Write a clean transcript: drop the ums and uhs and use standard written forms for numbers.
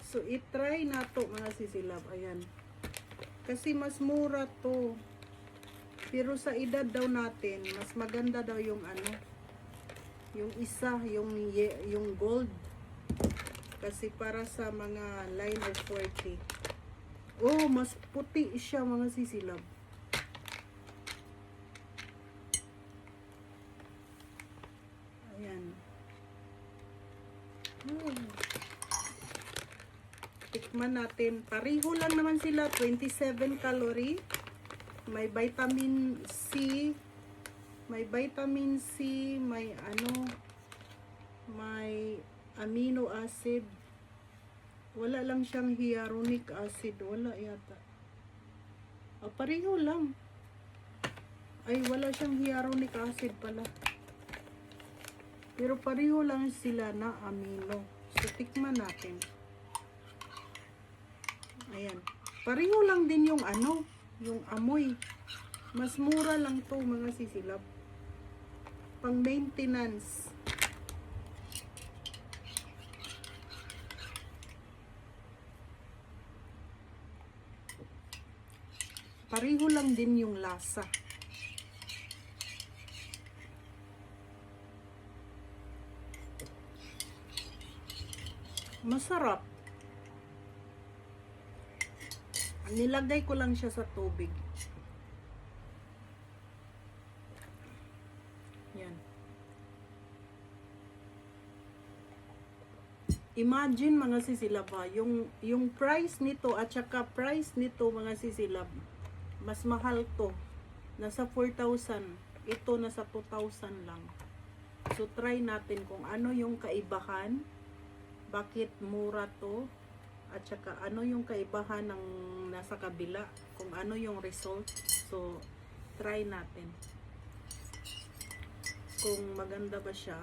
So, itry na to mga sisilab. Ayan. Kasi mas mura to. Pero sa edad daw natin, mas maganda daw yung ano, yung isa, yung gold. Kasi para sa mga line of 40. Oh, mas puti siya mga sisilab. Ayan. Tikman natin. Pareho lang naman sila. 27 calorie. May vitamin C. May vitamin C. May ano. May amino acid. Wala lang siyang hyaluronic acid. Wala yata. Pareho lang. Ay, wala siyang hyaluronic acid pala. Pero pareho lang sila na amino. So, tikman natin. Ayan. Pareho lang din yung ano, yung amoy. Mas mura lang to mga sisilab. Pang maintenance. Pareho lang din yung lasa. Masarap. Nilagay ko lang siya sa tubig. Yan. Imagine mga sisilab ha, yung price nito at saka price nito mga sisilab, mas mahal to. Nasa 4,000. Ito nasa 2,000 lang. So try natin kung ano yung kaibahan. Bakit mura to? At saka ano yung kaibahan ng nasa kabila, kung ano yung result. So try natin kung maganda ba siya.